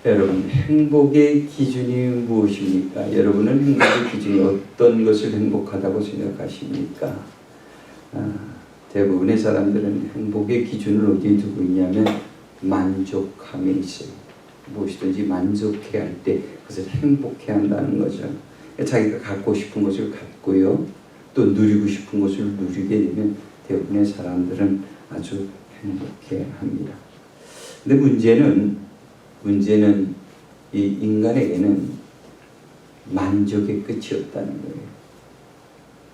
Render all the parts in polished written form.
여러분, 행복의 기준이 무엇입니까? 여러분은 행복의 기준이 어떤 것을 행복하다고 생각하십니까? 대부분의 사람들은 행복의 기준을 어디에 두고 있냐면 만족함에 있어요. 무엇이든지 만족해야 할 때 그것을 행복해야 한다는 거죠. 자기가 갖고 싶은 것을 갖고요, 또 누리고 싶은 것을 누리게 되면 대부분의 사람들은 아주 행복해 합니다. 근데 문제는 이 인간에게는 만족의 끝이 없다는 거예요.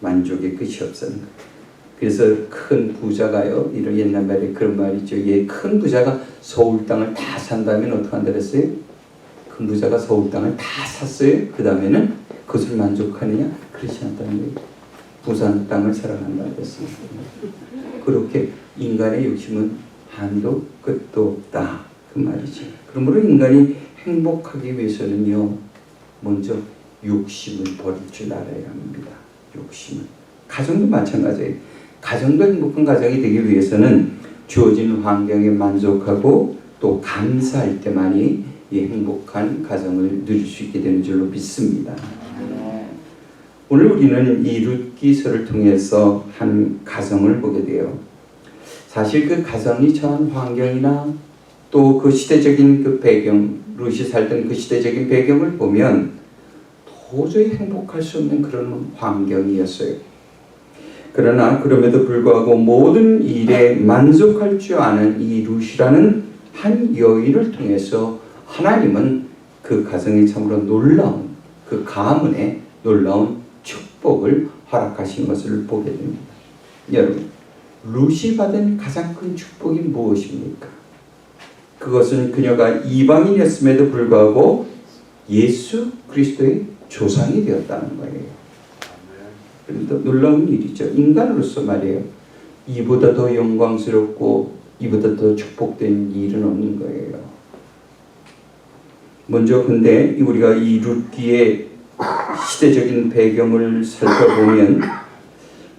만족의 끝이 없다는 거예요. 그래서 큰 부자가요, 이런 옛날 말에 그런 말이 있죠. 큰 부자가 서울 땅을 다 산다면 어떻게 한다 그랬어요? 큰 부자가 서울 땅을 다 샀어요. 그 다음에는 그것을 만족하느냐? 그렇지 않다는 거예요. 부산 땅을 사랑한다 그랬습니다. 그렇게 인간의 욕심은 한도 끝도 없다, 그 말이죠. 그러므로 인간이 행복하기 위해서는요, 먼저 욕심을 버릴 줄 알아야 합니다. 욕심을. 가정도 마찬가지예요. 가정도 행복한 가정이 되기 위해서는 주어진 환경에 만족하고 또 감사할 때만이 이 행복한 가정을 누릴 수 있게 되는 줄로 믿습니다. 오늘 우리는 이 룻기서를 통해서 한 가정을 보게 돼요. 사실 그 가정이 처한 환경이나 또 그 시대적인 그 배경, 룻이 살던 그 시대적인 배경을 보면 도저히 행복할 수 없는 그런 환경이었어요. 그러나 그럼에도 불구하고 모든 일에 만족할 줄 아는 이 룻이라는 한 여인을 통해서 하나님은 그 가정에 참으로 놀라운, 그 가문에 놀라운 축복을 허락하신 것을 보게 됩니다. 여러분, 룻이 받은 가장 큰 축복이 무엇입니까? 그것은 그녀가 이방인이었음에도 불구하고 예수 그리스도의 조상이 되었다는 거예요. 그런데 놀라운 일이죠. 인간으로서 말이에요. 이보다 더 영광스럽고 이보다 더 축복된 일은 없는 거예요. 먼저 근데 우리가 이 룻기의 시대적인 배경을 살펴보면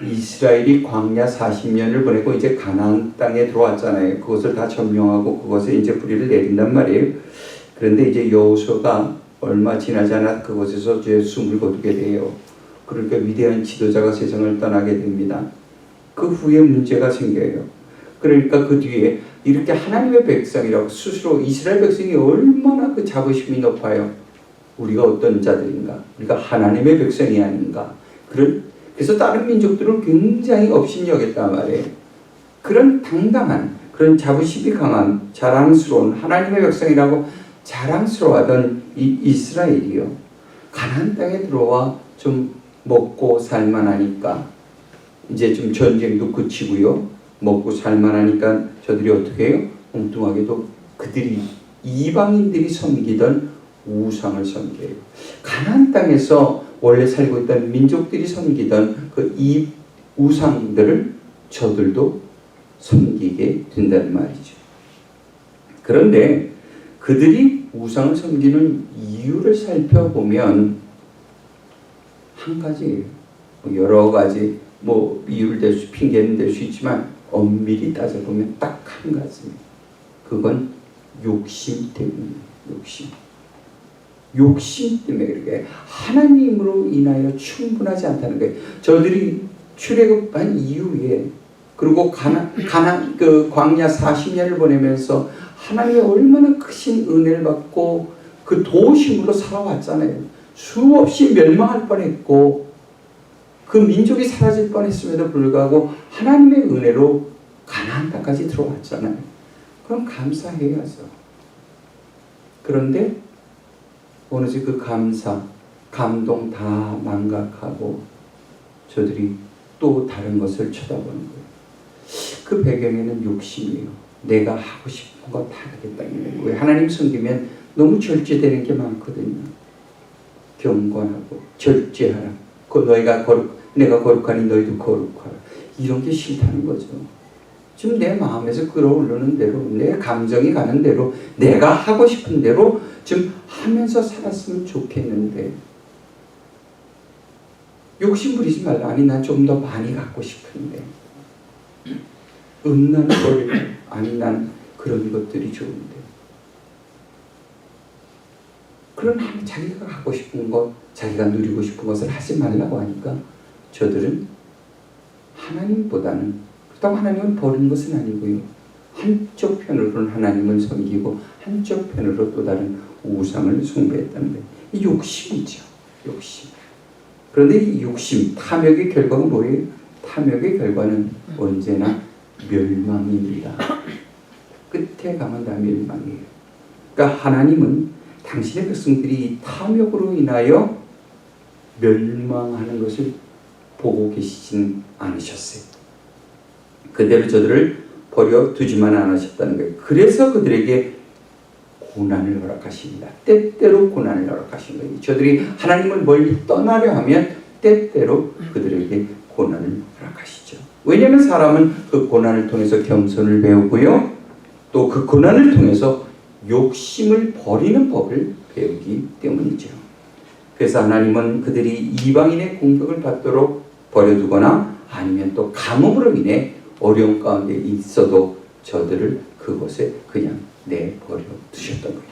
이스라엘이 광야 40년을 보내고 이제 가나안 땅에 들어왔잖아요. 그것을 다 점령하고 그것에 이제 뿌리를 내린단 말이에요. 그런데 이제 여호수아가 얼마 지나지 않아 그곳에서 이제 숨을 거두게 돼요. 그러니까 위대한 지도자가 세상을 떠나게 됩니다. 그 후에 문제가 생겨요. 그러니까 그 뒤에 이렇게 하나님의 백성이라고 스스로 이스라엘 백성이 얼마나 그 자부심이 높아요. 우리가 어떤 자들인가? 우리가 하나님의 백성이 아닌가? 그래서 다른 민족들을 굉장히 업신여겼단 말이에요. 그런 당당한, 그런 자부심이 강한 자랑스러운 하나님의 백성이라고 자랑스러워하던 이 이스라엘이요, 가나안 땅에 들어와 좀 먹고 살만하니까 이제 좀 전쟁도 그치고요, 먹고 살만하니까 저들이 어떻게 해요? 엉뚱하게도 그들이 이방인들이 섬기던 우상을 섬겨요. 가나안 땅에서 원래 살고 있던 민족들이 섬기던 그 이 우상들을 저들도 섬기게 된다는 말이죠. 그런데 그들이 우상을 섬기는 이유를 살펴보면 한 가지예요. 여러 가지 이유를 댈 수, 핑계는 댈 수 있지만 엄밀히 따져보면 딱 한 가지입니다. 그건 욕심 때문이에요. 욕심 때문에 그렇게 하나님으로 인하여 충분하지 않다는 거예요. 저들이 출애굽한 이후에 그리고 그 광야 40년을 보내면서 하나님의 얼마나 크신 은혜를 받고 그 도우심으로 살아왔잖아요. 수없이 멸망할 뻔했고 그 민족이 사라질 뻔했음에도 불구하고 하나님의 은혜로 가나안 땅까지 들어왔잖아요. 그럼 감사해야죠. 그런데 어느새 그 감동 다 망각하고 저들이 또 다른 것을 쳐다보는 거예요. 그 배경에는 욕심이에요. 내가 하고 싶은 거 다 하겠다는 거예요. 하나님 섬기면 너무 절제되는 게 많거든요. 경건하고 절제하라. 내가 거룩하니 너희도 거룩하라. 이런 게 싫다는 거죠. 지금 내 마음에서 끌어오르는 대로, 내 감정이 가는 대로, 내가 하고 싶은 대로 좀 하면서 살았으면 좋겠는데 욕심 부리지 말라. 아니 난 좀 더 많이 갖고 싶은데, 음란 걸, 아니 난 그런 것들이 좋은데. 그러나 자기가 하고 싶은 것, 자기가 누리고 싶은 것을 하지 말라고 하니까 저들은 하나님보다는, 그렇다고 하나님을 버리는 것은 아니고요, 한쪽 편으로는 하나님을 섬기고 한쪽 편으로 또 다른 우상을 숭배했다는 거예요. 이 욕심이죠. 욕심. 그런데 이 욕심, 탐욕의 결과가 뭐예요? 탐욕의 결과는 언제나 멸망입니다. 끝에 가면 다 멸망이에요. 그러니까 하나님은 당신의 백성들이 이 탐욕으로 인하여 멸망하는 것을 보고 계시진 않으셨어요. 그대로 저들을 버려두지만 않으셨다는 거예요. 그래서 그들에게 고난을 허락하십니다. 때때로 고난을 허락하신 거예요. 저들이 하나님을 멀리 떠나려 하면 때때로 그들에게 고난을 허락하시죠. 왜냐하면 사람은 그 고난을 통해서 겸손을 배우고요, 또 그 고난을 통해서 욕심을 버리는 법을 배우기 때문이죠. 그래서 하나님은 그들이 이방인의 공격을 받도록 버려두거나 아니면 또 가뭄으로 인해 어려움 가운데 있어도 저들을 그곳에 그냥 내버려 두셨던 거예요.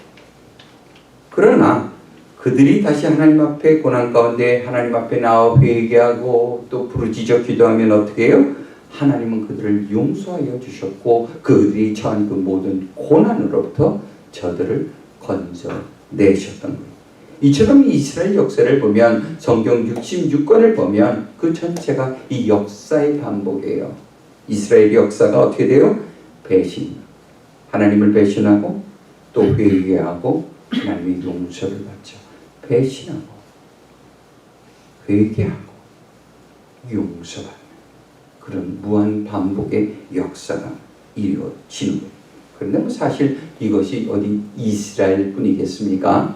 그러나 그들이 다시 하나님 앞에 고난 가운데 하나님 앞에 나와 회개하고 또 부르짖어 기도하면 어떻게 해요? 하나님은 그들을 용서하여 주셨고 그들이 처한 그 모든 고난으로부터 저들을 건져내셨던 거예요. 이처럼 이스라엘 역사를 보면, 성경 66권을 보면 그 전체가 이 역사의 반복이에요. 이스라엘의 역사가 어떻게 돼요? 배신, 하나님을 배신하고 또 회개하고 하나님의 용서를 받죠. 배신하고 회개하고 용서받는 그런 무한 반복의 역사가 이루어지는 거예요. 그런데 사실 이것이 어디 이스라엘 뿐이겠습니까?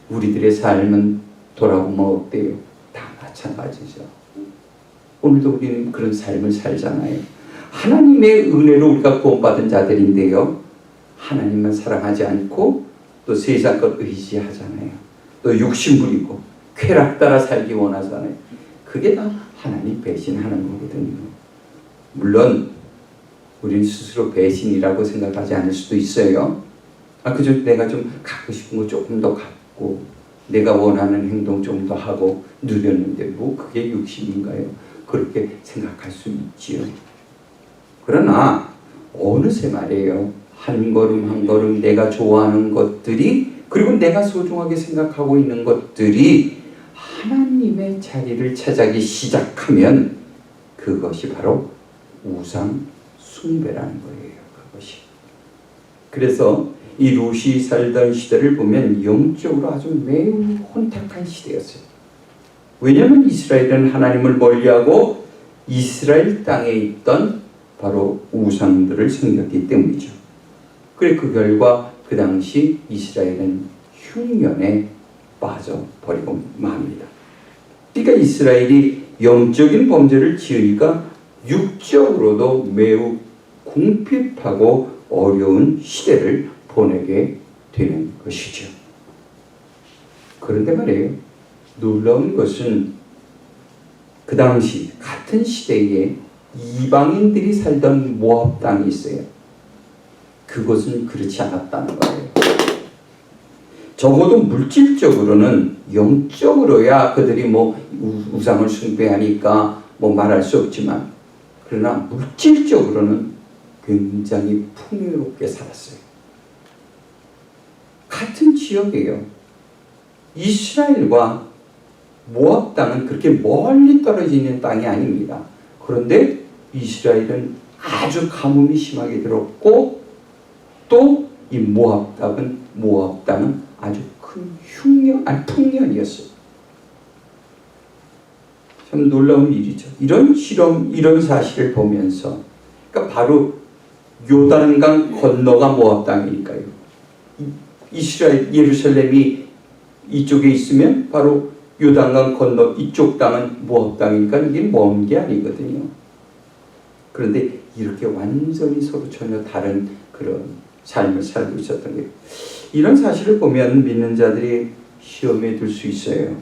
우리들의 삶은 돌아보면 어때요? 다 마찬가지죠. 오늘도 우리는 그런 삶을 살잖아요. 하나님의 은혜로 우리가 구원받은 자들인데요, 하나님만 사랑하지 않고 또 세상 것 의지하잖아요. 또 욕심 부리고 쾌락 따라 살기 원하잖아요. 그게 다 하나님 배신하는 거거든요. 물론 우리는 스스로 배신이라고 생각하지 않을 수도 있어요. 그저 내가 좀 갖고 싶은 거 조금 더 갖고 내가 원하는 행동 좀 더 하고 누렸는데 뭐 그게 욕심인가요? 그렇게 생각할 수 있지요. 그러나 어느새 말이에요, 한 걸음 한 걸음 내가 좋아하는 것들이, 그리고 내가 소중하게 생각하고 있는 것들이 하나님의 자리를 차지하기 시작하면 그것이 바로 우상 숭배라는 거예요. 그것이. 그래서 이 롯이 살던 시대를 보면 영적으로 아주 매우 혼탁한 시대였어요. 왜냐하면 이스라엘은 하나님을 멀리하고 이스라엘 땅에 있던 바로 우상들을 섬겼기 때문이죠. 그래 그 결과 그 당시 이스라엘은 흉년에 빠져버리고 맙니다. 그러니까 이스라엘이 영적인 범죄를 지으니까 육적으로도 매우 궁핍하고 어려운 시대를 보내게 되는 것이죠. 그런데 말이에요, 놀라운 것은 그 당시 같은 시대에 이방인들이 살던 모압 땅이 있어요. 그것은 그렇지 않았다는 거예요. 적어도 물질적으로는, 영적으로야 그들이 뭐 우상을 숭배하니까 뭐 말할 수 없지만, 그러나 물질적으로는 굉장히 풍요롭게 살았어요. 같은 지역이에요. 이스라엘과 모압 땅은 그렇게 멀리 떨어져 있는 땅이 아닙니다. 그런데 이스라엘은 아주 가뭄이 심하게 들었고, 또 이 모압 땅은 아주 큰 풍년이었어요. 참 놀라운 일이죠. 이런 실험, 이런 사실을 보면서, 그러니까 바로 요단강 건너가 모압 땅이니까요. 이스라엘, 예루살렘이 이쪽에 있으면 바로 요단강 건너 이쪽 땅은 모압 땅이니까 이게 먼 게 아니거든요. 그런데 이렇게 완전히 서로 전혀 다른 그런 삶을 살고 있었던 거예요. 이런 사실을 보면 믿는 자들이 시험에 들 수 있어요.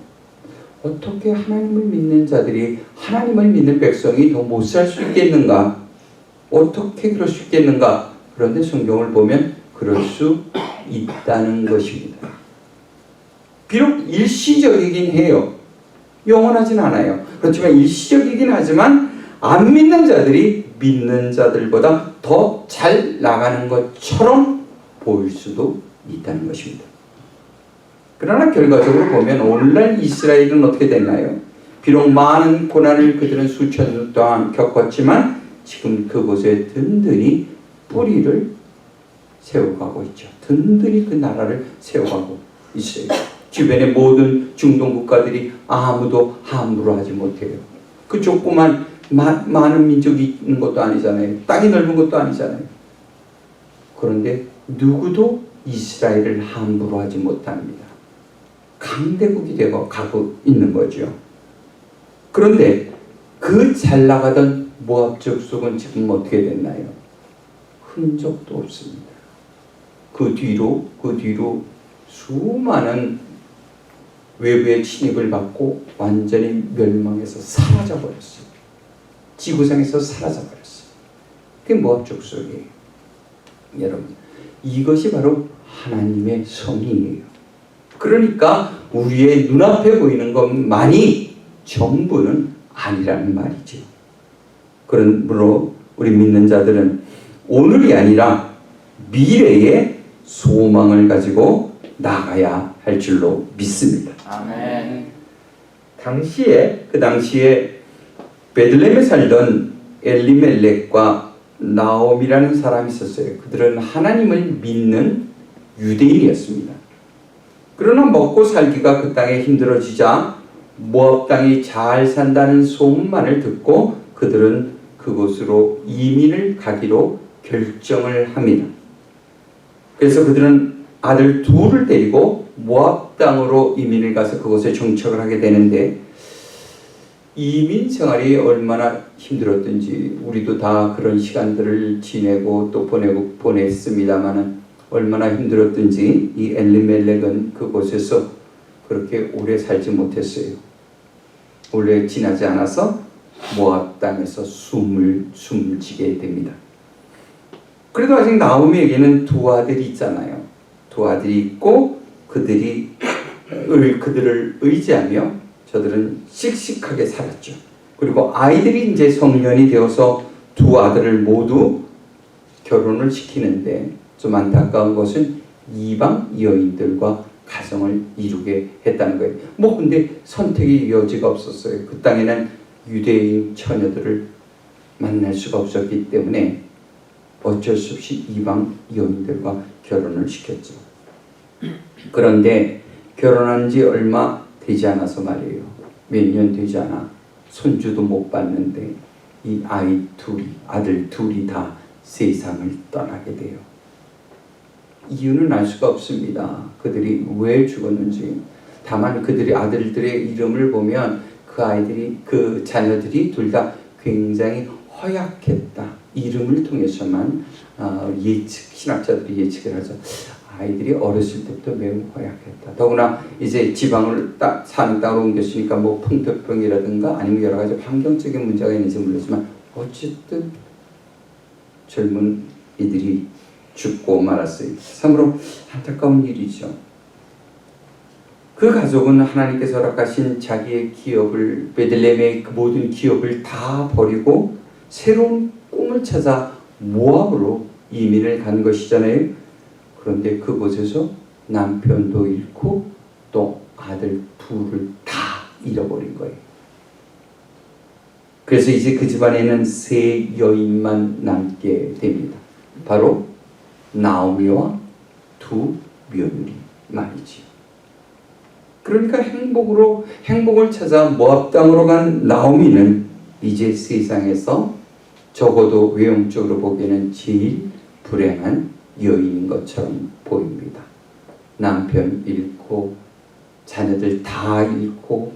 어떻게 하나님을 믿는 자들이, 하나님을 믿는 백성이 더 못 살 수 있겠는가? 어떻게 그럴 수 있겠는가? 그런데 성경을 보면 그럴 수 있다는 것입니다. 비록 일시적이긴 해요. 영원하진 않아요. 그렇지만 일시적이긴 하지만 안 믿는 자들이 믿는 자들보다 더 잘 나가는 것처럼 보일 수도 있다는 것입니다. 그러나 결과적으로 보면 오늘날 이스라엘은 어떻게 됐나요? 비록 많은 고난을 그들은 수천 년 동안 겪었지만 지금 그곳에 든든히 뿌리를 세워가고 있죠. 든든히 그 나라를 세워가고 있어요. 주변의 모든 중동 국가들이 아무도 함부로 하지 못해요. 그 조그만 많은 민족이 있는 것도 아니잖아요. 땅이 넓은 것도 아니잖아요. 그런데 누구도 이스라엘을 함부로 하지 못합니다. 강대국이 되고 가고 있는 거죠. 그런데 그 잘 나가던 모압 족속은 지금 어떻게 됐나요? 흔적도 없습니다. 그 뒤로 수많은 외부의 침입을 받고 완전히 멸망해서 사라져버렸어요. 지구상에서 사라져버렸어요. 그게 모압 족속이에요. 여러분, 이것이 바로 하나님의 성의예요. 그러니까 우리의 눈앞에 보이는 것만이 전부는 아니라는 말이죠. 그러므로 우리 믿는 자들은 오늘이 아니라 미래의 소망을 가지고 나가야 할 줄로 믿습니다. 아멘. 그 당시에 베들레헴에 살던 엘리멜렉과 나옴이라는 사람이 있었어요. 그들은 하나님을 믿는 유대인이었습니다. 그러나 먹고 살기가 그 땅에 힘들어지자 모압 땅이 잘 산다는 소문만을 듣고 그들은 그곳으로 이민을 가기로 결정을 합니다. 그래서 그들은 아들 둘을 데리고 모압 땅으로 이민을 가서 그곳에 정착을 하게 되는데, 이민 생활이 얼마나 힘들었든지 우리도 다 그런 시간들을 지내고 또 보냈습니다마는 얼마나 힘들었든지 이 엘리멜렉은 그곳에서 그렇게 오래 살지 못했어요. 오래 지나지 않아서 모압 땅에서 숨을 지게 됩니다. 그래도 아직 나오미에게는 두 아들이 있잖아요. 두 아들이 있고 그들을 의지하며 저들은 씩씩하게 살았죠. 그리고 아이들이 이제 성년이 되어서 두 아들을 모두 결혼을 시키는데 좀 안타까운 것은 이방 여인들과 가정을 이루게 했다는 거예요. 근데 선택의 여지가 없었어요. 그 땅에는 유대인 처녀들을 만날 수가 없었기 때문에 어쩔 수 없이 이방 여인들과 결혼을 시켰죠. 그런데 결혼한 지 얼마 되지 않아서 말이에요. 몇 년 되지 않아 손주도 못 봤는데 이 아들 둘이 다 세상을 떠나게 돼요. 이유는 알 수가 없습니다. 그들이 왜 죽었는지. 다만 그들의 아들들의 이름을 보면 그 자녀들이 둘 다 굉장히 허약했다. 이름을 통해서만 신학자들이 예측을 하죠. 아이들이 어렸을 때부터 매우 허약했다. 더구나 이제 지방을 사는 땅으로 옮겼으니까 풍토병이라든가 아니면 여러 가지 환경적인 문제가 있는지 모르지만 어쨌든 젊은 이들이 죽고 말았어요. 참으로 안타까운 일이죠. 그 가족은 하나님께서 허락하신 자기의 기업을, 베들레헴의 그 모든 기업을 다 버리고 새로운 꿈을 찾아 모압으로 이민을 간 것이잖아요. 그런데 그곳에서 남편도 잃고 또 아들 둘을 다 잃어버린 거예요. 그래서 이제 그 집안에는 세 여인만 남게 됩니다. 바로 나오미와 두 며느리 말이지. 그러니까 행복을 찾아 모압 땅으로 간 나오미는 이제 세상에서 적어도 외형적으로 보기에는 제일 불행한 여인인 것처럼 보입니다. 남편 잃고 자녀들 다 잃고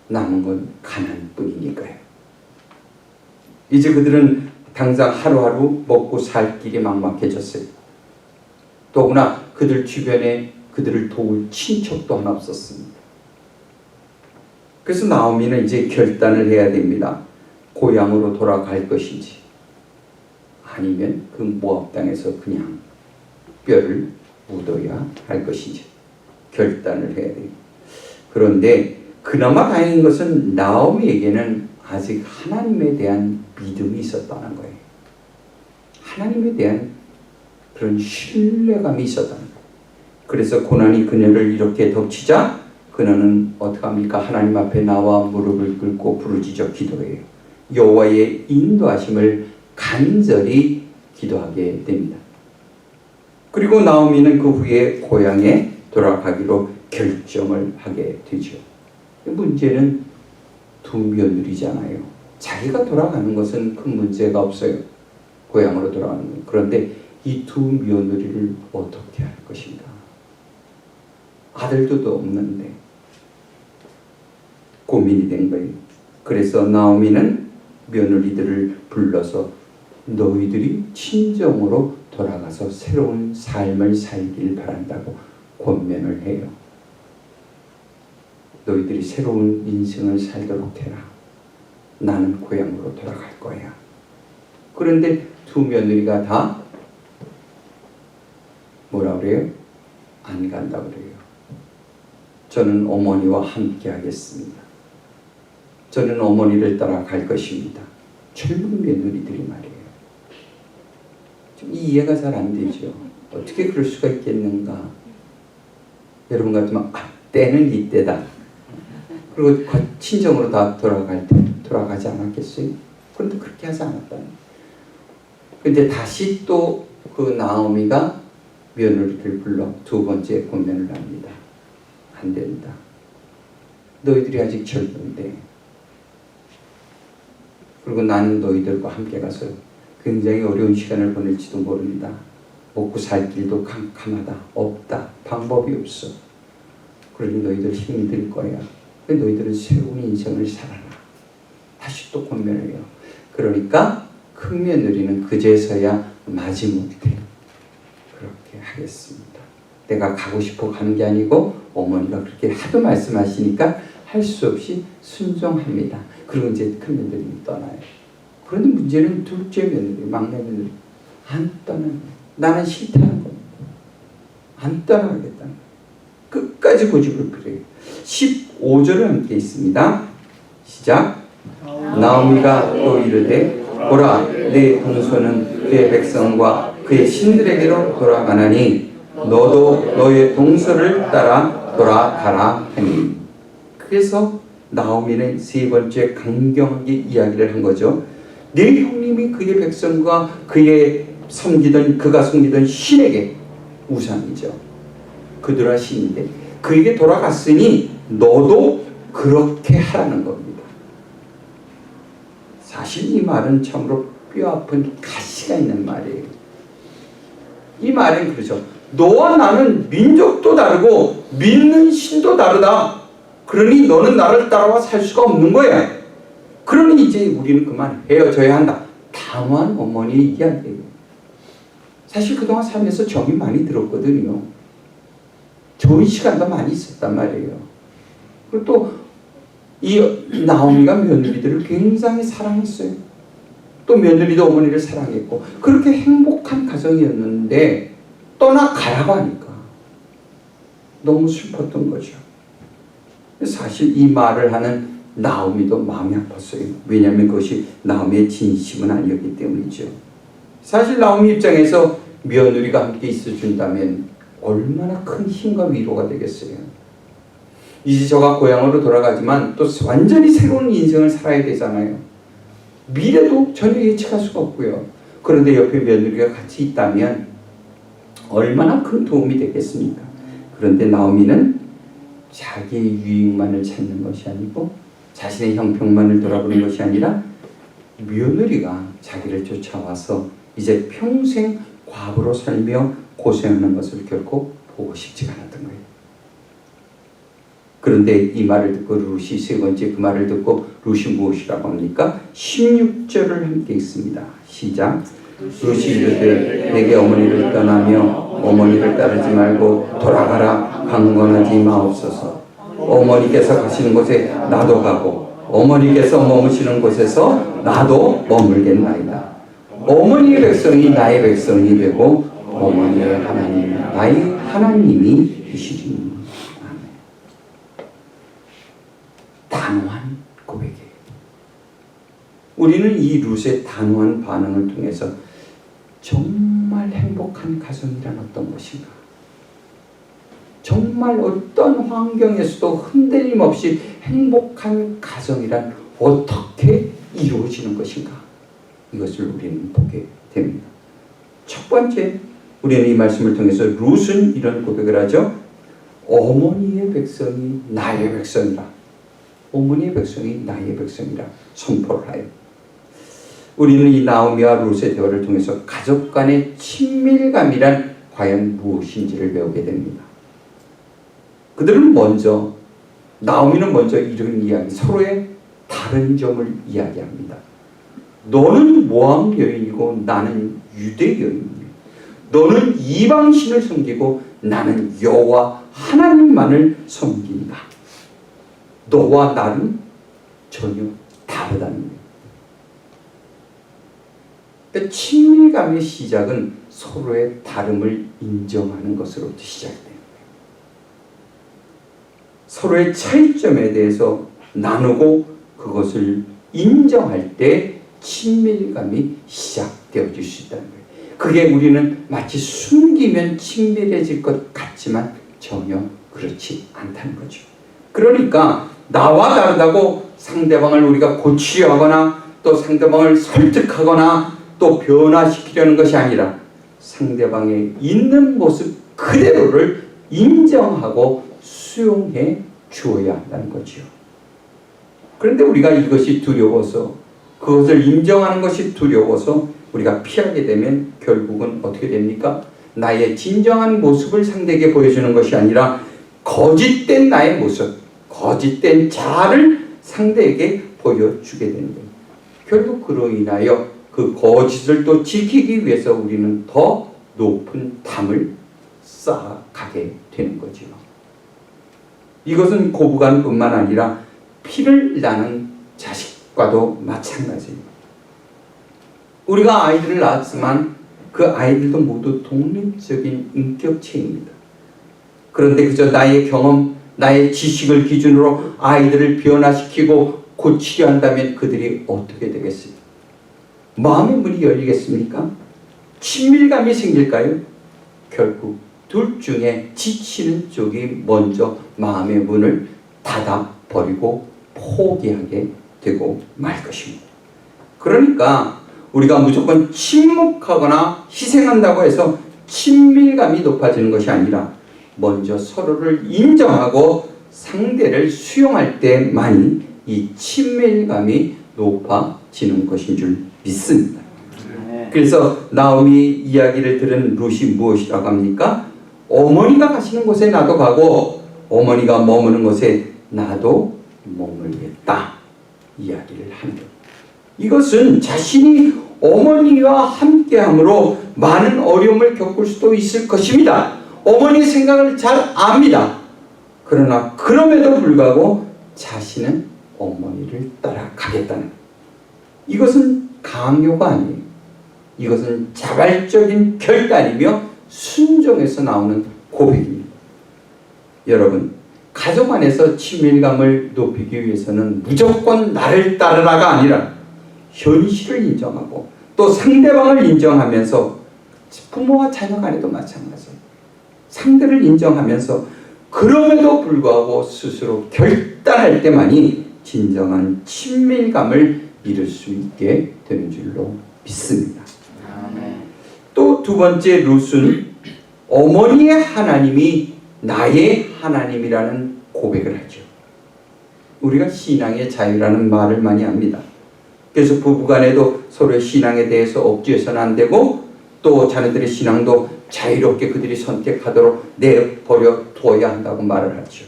남은 건 가난뿐이니까요. 이제 그들은 당장 하루하루 먹고 살 길이 막막해졌어요. 더구나 그들 주변에 그들을 도울 친척도 하나 없었습니다. 그래서 나오미는 이제 결단을 해야 됩니다. 고향으로 돌아갈 것인지 아니면 그 모압 땅에서 그냥 뼈를 묻어야 할 것인지. 결단을 해야 돼요. 그런데 그나마 다행인 것은 나오미에게는 아직 하나님에 대한 믿음이 있었다는 거예요. 하나님에 대한 그런 신뢰감이 있었다는 거예요. 그래서 고난이 그녀를 이렇게 덮치자 그녀는 어떻게 합니까? 하나님 앞에 나와 무릎을 꿇고 부르짖어 기도해요. 여호와의 인도하심을 간절히 기도하게 됩니다. 그리고 나오미는 그 후에 고향에 돌아가기로 결정을 하게 되죠. 문제는 두 며느리잖아요. 자기가 돌아가는 것은 큰 문제가 없어요. 고향으로 돌아가는 것. 그런데 이 두 며느리를 어떻게 할 것인가? 아들도 없는데 고민이 된 거예요. 그래서 나오미는 며느리들을 불러서 너희들이 친정으로 돌아가서 새로운 삶을 살길 바란다고 권면을 해요. 너희들이 새로운 인생을 살도록 해라. 나는 고향으로 돌아갈 거야. 그런데 두 며느리가 다 뭐라 그래요? 안 간다고 그래요. 저는 어머니와 함께 하겠습니다. 저는 어머니를 따라 갈 것입니다. 젊은 며느리들이 말이에요. 좀 이해가 잘 안 되죠. 어떻게 그럴 수가 있겠는가? 여러분 같으면 때는 이때다. 그리고 친정으로 다 돌아가지 않았겠어요? 그런데 그렇게 하지 않았다는. 근데 다시 또 그 나오미가 며느리를 불러 두 번째 권면을 합니다. 안 된다. 너희들이 아직 젊은데. 그리고 나는 너희들과 함께 가서 굉장히 어려운 시간을 보낼지도 모른다. 먹고 살 길도 캄캄하다. 없다. 방법이 없어. 그러니 너희들 힘이 들 거야. 너희들은 새로운 인생을 살아라. 다시 또 권면을 해요. 그러니까 큰 며느리는 그제서야 마지못해 그렇게 하겠습니다. 내가 가고 싶어 가는 게 아니고 어머니가 그렇게 하도 말씀하시니까 할 수 없이 순종합니다. 그리고 이제 큰 며느리 떠나요. 그런데 문제는 둘째 며느리, 막내 며느리 안 떠나요. 나는 싫다는 겁니다. 안 떠나겠다는 거예요. 끝까지 고집을 부려요. 15절을 함께 있습니다. 시작. 나오미가 또 이르되 보라 내 동서는 그의 백성과 그의 신들에게로 돌아가나니 너도 너의 동서를 따라 돌아가라 하니. 그래서 나오미는 세 번째 강경하게 이야기를 한 거죠. 내 형님이 그의 백성과 그가 섬기던 신에게, 우상이죠. 그들아 신인데 그에게 돌아갔으니 너도 그렇게 하라는 겁니다. 사실 이 말은 참으로 뼈아픈 가시가 있는 말이에요. 이 말은 그러죠. 너와 나는 민족도 다르고 믿는 신도 다르다. 그러니 너는 나를 따라와 살 수가 없는 거야. 그러니 이제 우리는 그만 헤어져야 한다. 단호한 어머니의 이야기예요. 사실 그동안 살면서 정이 많이 들었거든요. 좋은 시간도 많이 있었단 말이에요. 그리고 또 이 나오미가 며느리들을 굉장히 사랑했어요. 또 며느리도 어머니를 사랑했고 그렇게 행복한 가정이었는데 떠나가라고 하니까 너무 슬펐던 거죠. 사실 이 말을 하는 나오미도 마음이 아팠어요. 왜냐하면 그것이 나오미의 진심은 아니었기 때문이죠. 사실 나오미 입장에서 며느리가 함께 있어준다면 얼마나 큰 힘과 위로가 되겠어요. 이제 저가 고향으로 돌아가지만 또 완전히 새로운 인생을 살아야 되잖아요. 미래도 전혀 예측할 수가 없고요. 그런데 옆에 며느리가 같이 있다면 얼마나 큰 도움이 되겠습니까? 그런데 나오미는 자기의 유익만을 찾는 것이 아니고 자신의 형편만을 돌아보는 것이 아니라 며느리가 자기를 쫓아와서 이제 평생 과부로 살며 고생하는 것을 결코 보고 싶지가 않았던 거예요. 그런데 이 말을 듣고 룻이 세 번째 그 말을 듣고 룻이 무엇이라고 합니까? 16절을 함께 읽습니다. 시작. 룻이 이르되 내게 어머니를 떠나며 어머니를 따르지 말고 돌아가라 강권하지 마옵소서. 어머니께서 가시는 곳에 나도 가고 어머니께서 머무시는 곳에서 나도 머물겠나이다. 어머니의 백성이 나의 백성이 되고 어머니의 하나님 나의 하나님이 되시리니. 단호한 고백이에요. 우리는 이 룻의 단호한 반응을 통해서 정말 행복한 가정이란 어떤 것인가, 정말 어떤 환경에서도 흔들림 없이 행복한 가정이란 어떻게 이루어지는 것인가, 이것을 우리는 보게 됩니다. 첫 번째, 우리는 이 말씀을 통해서 룻은 이런 고백을 하죠. 어머니의 백성이 나의 백성이라. 어머니의 백성이 나의 백성이라 선포를 하여. 우리는 이 나오미와 룻의 대화를 통해서 가족 간의 친밀감이란 과연 무엇인지를 배우게 됩니다. 그들은 먼저, 나오미는 먼저 이런 이야기, 서로의 다른 점을 이야기합니다. 너는 모압 여인이고 나는 유대 여인이며, 너는 이방신을 섬기고 나는 여호와 하나님만을 섬긴다. 너와 나는 전혀 다르다는 거예요. 그러니까 친밀감의 시작은 서로의 다름을 인정하는 것으로부터 시작돼요. 서로의 차이점에 대해서 나누고 그것을 인정할 때 친밀감이 시작되어질 수 있다는 거예요. 그게 우리는 마치 숨기면 친밀해질 것 같지만 전혀 그렇지 않다는 거죠. 그러니까 나와 다르다고 상대방을 우리가 고치려 하거나 또 상대방을 설득하거나 또 변화시키려는 것이 아니라 상대방의 있는 모습 그대로를 인정하고 수용해 주어야 한다는 거죠. 그런데 우리가 이것이 두려워서, 그것을 인정하는 것이 두려워서 우리가 피하게 되면 결국은 어떻게 됩니까? 나의 진정한 모습을 상대에게 보여주는 것이 아니라 거짓된 나의 모습, 거짓된 자아를 상대에게 보여주게 되는 거예요. 결국 그로 인하여 그 거짓을 또 지키기 위해서 우리는 더 높은 담을 쌓아가게 되는 거죠. 이것은 고부간뿐만 아니라 피를 낳는 자식과도 마찬가지입니다. 우리가 아이들을 낳았지만 그 아이들도 모두 독립적인 인격체입니다. 그런데 그저 나의 경험, 나의 지식을 기준으로 아이들을 변화시키고 고치려 한다면 그들이 어떻게 되겠습니까? 마음의 문이 열리겠습니까? 친밀감이 생길까요? 결국 둘 중에 지치는 쪽이 먼저 마음의 문을 닫아버리고 포기하게 되고 말 것입니다. 그러니까 우리가 무조건 침묵하거나 희생한다고 해서 친밀감이 높아지는 것이 아니라 먼저 서로를 인정하고 상대를 수용할 때만이 이 친밀감이 높아지는 것인 줄 믿습니다. 그래서 나오미 이야기를 들은 룻이 무엇이라고 합니까? 어머니가 가시는 곳에 나도 가고 어머니가 머무는 곳에 나도 머물겠다 이야기를 하는 것. 이것은 자신이 어머니와 함께함으로 많은 어려움을 겪을 수도 있을 것입니다. 어머니의 생각을 잘 압니다. 그러나 그럼에도 불구하고 자신은 어머니를 따라가겠다는, 이것은 강요가 아니에요. 이것은 자발적인 결단이며 순종에서 나오는 고백입니다. 여러분, 가족 안에서 친밀감을 높이기 위해서는 무조건 나를 따르라가 아니라 현실을 인정하고 또 상대방을 인정하면서, 부모와 자녀 간에도 마찬가지예요. 상대를 인정하면서 그럼에도 불구하고 스스로 결단할 때만이 진정한 친밀감을 이룰 수 있게 되는 줄로 믿습니다. 또 두 번째, 룻은 어머니의 하나님이 나의 하나님이라는 고백을 하죠. 우리가 신앙의 자유라는 말을 많이 합니다. 그래서 부부간에도 서로의 신앙에 대해서 억지해서는 안 되고 또 자녀들의 신앙도 자유롭게 그들이 선택하도록 내버려 두어야 한다고 말을 하죠.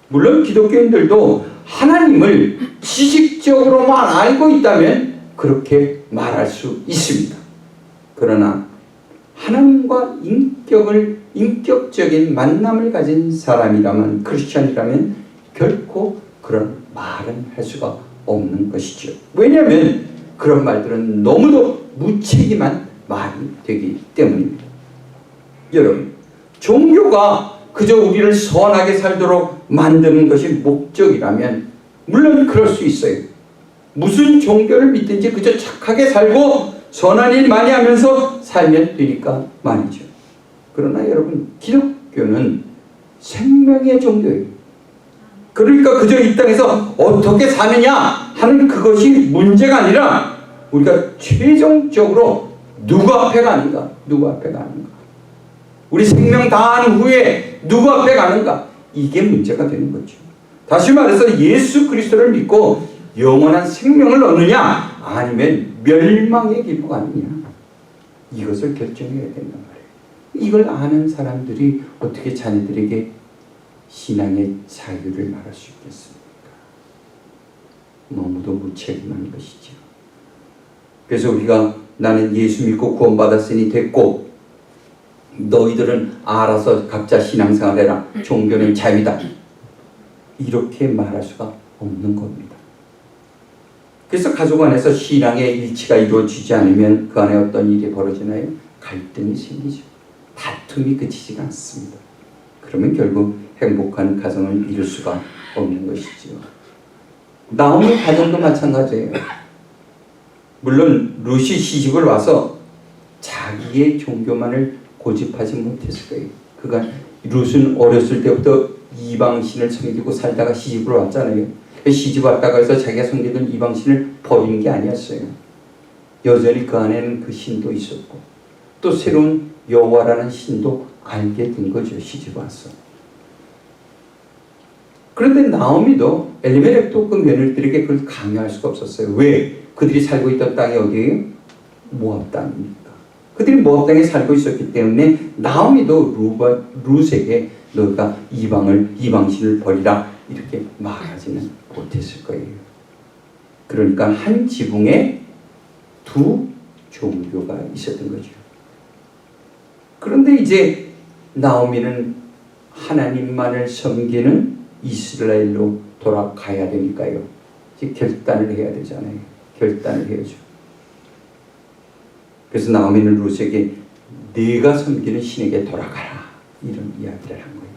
물론 기독교인들도 하나님을 지식적으로만 알고 있다면 그렇게 말할 수 있습니다. 그러나 하나님과 인격적인 만남을 가진 사람이라면, 크리스천이라면 결코 그런 말은 할 수가 없는 것이죠. 왜냐하면 그런 말들은 너무도 무책임한 말이 되기 때문입니다. 여러분, 종교가 그저 우리를 선하게 살도록 만드는 것이 목적이라면 물론 그럴 수 있어요. 무슨 종교를 믿든지 그저 착하게 살고 선한 일 많이 하면서 살면 되니까 말이죠. 그러나 여러분, 기독교는 생명의 종교예요. 그러니까 그저 이 땅에서 어떻게 사느냐 하는 그것이 문제가 아니라 우리가 최종적으로 누구 앞에 가는가? 누구 앞에 가는가? 우리 생명 다한 후에 누구 앞에 가는가? 이게 문제가 되는 거죠. 다시 말해서 예수 그리스도를 믿고 영원한 생명을 얻느냐 아니면 멸망의 길로 가느냐, 이것을 결정해야 된단 말이에요. 이걸 아는 사람들이 어떻게 자녀들에게 신앙의 자유를 말할 수 있겠습니까? 너무도 무책임한 것이죠. 그래서 우리가 나는 예수 믿고 구원받았으니 됐고 너희들은 알아서 각자 신앙생활해라, 종교는 자유다, 이렇게 말할 수가 없는 겁니다. 그래서 가족 안에서 신앙의 일치가 이루어지지 않으면 그 안에 어떤 일이 벌어지나요? 갈등이 생기죠. 다툼이 그치지가 않습니다. 그러면 결국 행복한 가정을 이룰 수가 없는 것이죠. 나오미 가정도 마찬가지예요. 물론 룻이 시집을 와서 자기의 종교만을 고집하지 못했을 거예요. 그가 룻은 어렸을 때부터 이방신을 섬기고 살다가 시집을 왔잖아요. 시집 왔다가 해서 자기가 섬기던 이방신을 버린 게 아니었어요. 여전히 그 안에는 그 신도 있었고 또 새로운 여호와라는 신도 알게 된 거죠. 시집 와서. 그런데 나오미도 엘리멜렉도 그 며느리들에게 그걸 강요할 수가 없었어요. 왜? 그들이 살고 있던 땅이 어디예요? 모압 땅입니까? 그들이 모압 땅에 살고 있었기 때문에 나오미도 룻에게 너가 이방신을 버리라 이렇게 말하지는 못했을 거예요. 그러니까 한 지붕에 두 종교가 있었던 거죠. 그런데 이제 나오미는 하나님만을 섬기는 이스라엘로 돌아가야 되니까요. 이제 결단을 해야 되잖아요. 결단을 해야죠. 그래서 나오미는 룻에게 네가 섬기는 신에게 돌아가라 이런 이야기를 한 거예요.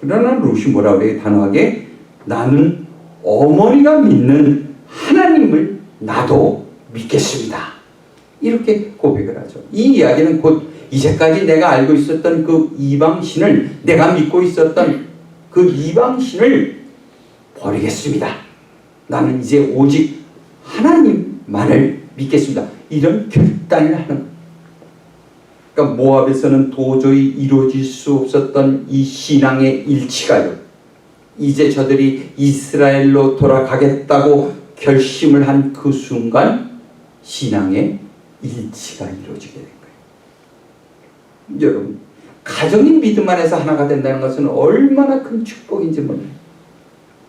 그러나 룻이 뭐라고 그래요? 단호하게 나는 어머니가 믿는 하나님을 나도 믿겠습니다. 이렇게 고백을 하죠. 이 이야기는 곧 이제까지 내가 알고 있었던 그 이방신을, 내가 믿고 있었던 그 이방신을 버리겠습니다. 나는 이제 오직 하나님만을 믿겠습니다. 이런 결단을 하는 거예요. 그러니까 모압에서는 도저히 이루어질 수 없었던 이 신앙의 일치가요, 이제 저들이 이스라엘로 돌아가겠다고 결심을 한 그 순간 신앙의 일치가 이루어지게 된 거예요. 여러분, 가정이 믿음 안에서 하나가 된다는 것은 얼마나 큰 축복인지 몰라요.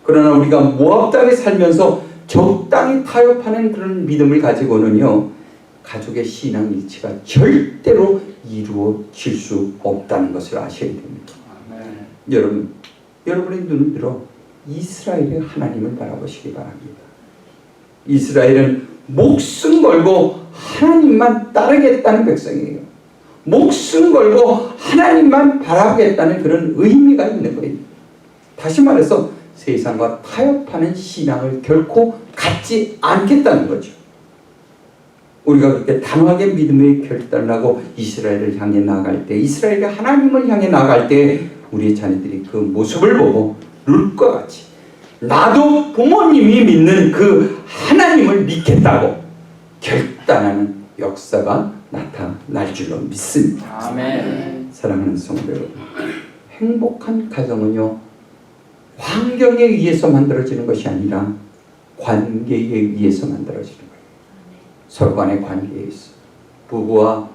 그러나 우리가 모압 땅에 살면서 적당히 타협하는 그런 믿음을 가지고는요, 가족의 신앙 일치가 절대로 이루어질 수 없다는 것을 아셔야 됩니다. 여러분, 여러분의 눈을 들어 이스라엘의 하나님을 바라보시기 바랍니다. 이스라엘은 목숨 걸고 하나님만 따르겠다는 백성이에요. 목숨 걸고 하나님만 바라보겠다는 그런 의미가 있는 거예요. 다시 말해서 세상과 타협하는 신앙을 결코 갖지 않겠다는 거죠. 우리가 그렇게 단호하게 믿음의 결단을 하고 이스라엘을 향해 나아갈 때, 이스라엘이 하나님을 향해 나아갈 때 우리의 자녀들이 그 모습을 보고 룻과 같이 나도 부모님이 믿는 그 하나님을 믿겠다고 결단하는 역사가 나타날 줄로 믿습니다. 아멘. 사랑하는 성도 여러분, 행복한 가정은요, 환경에 의해서 만들어지는 것이 아니라 관계에 의해서 만들어지는 거예요. 서로 간의 관계에 의해서, 부부와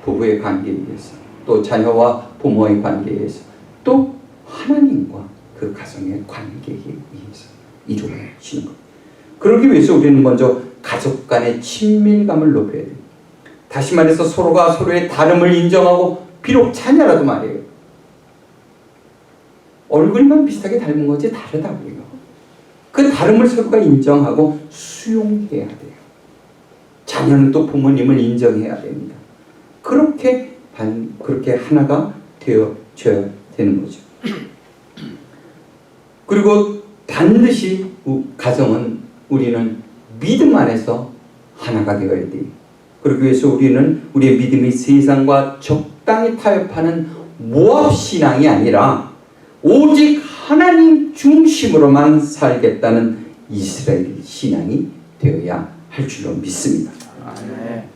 부부의 관계에 의해서, 또 자녀와 부모의 관계에 의해서, 또 하나님과 그 가정의 관계에 의해서 이루어지는 것. 그러기 위해서 우리는 먼저 가족 간의 친밀감을 높여야 돼요. 다시 말해서 서로가 서로의 다름을 인정하고, 비록 자녀라도 말이에요, 얼굴만 비슷하게 닮은 거지 다르다고요. 그 다름을 서로가 인정하고 수용해야 돼요. 자녀는 또 부모님을 인정해야 됩니다. 그렇게 하나가 되어져야 되는 거죠. 그리고 반드시 가정은 우리는 믿음 안에서 하나가 되어야 돼. 그러기 위해서 우리는 우리의 믿음이 세상과 적당히 타협하는 모합신앙이 아니라 오직 하나님 중심으로만 살겠다는 이스라엘 신앙이 되어야 할 줄로 믿습니다.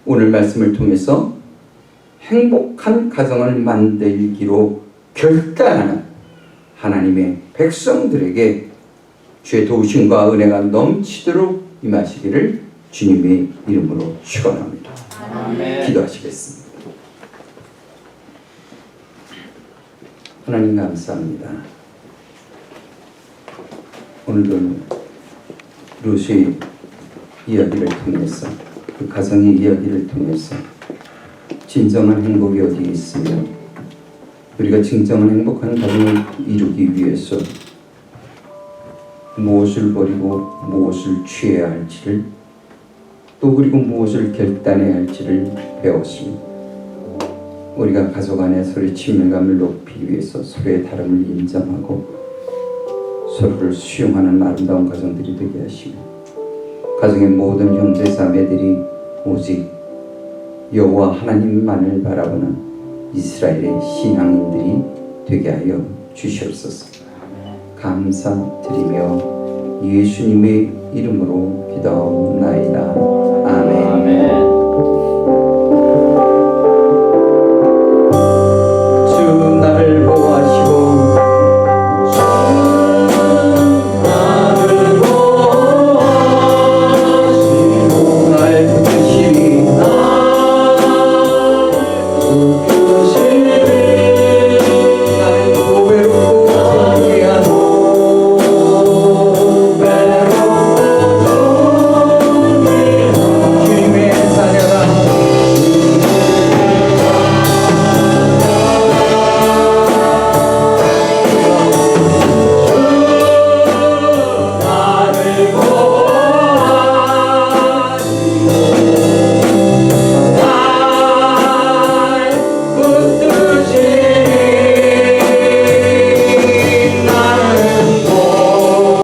오늘 말씀을 통해서 행복한 가정을 만들기로 결단하는 하나님의 백성들에게 주의 도우심과 은혜가 넘치도록 임하시기를 주님의 이름으로 축원합니다. 기도하시겠습니다. 하나님 감사합니다. 오늘도 루시의 이야기를 통해서 그 가정의 이야기를 통해서 진정한 행복이 어디에 있으며 우리가 진정한 행복한 가정을 이루기 위해서 무엇을 버리고 무엇을 취해야 할지를 또 그리고 무엇을 결단해야 할지를 배웠습니다. 우리가 가족 안에 서로의 친밀감을 높이기 위해서 서로의 다름을 인정하고 서로를 수용하는 아름다운 가정들이 되게 하시고 가정의 모든 형제 자매들이 오직 여호와 하나님만을 바라보는 이스라엘의 신앙인들이 되게 하여 주시옵소서. 감사드리며 예수님의 이름으로 기도하옵나이다.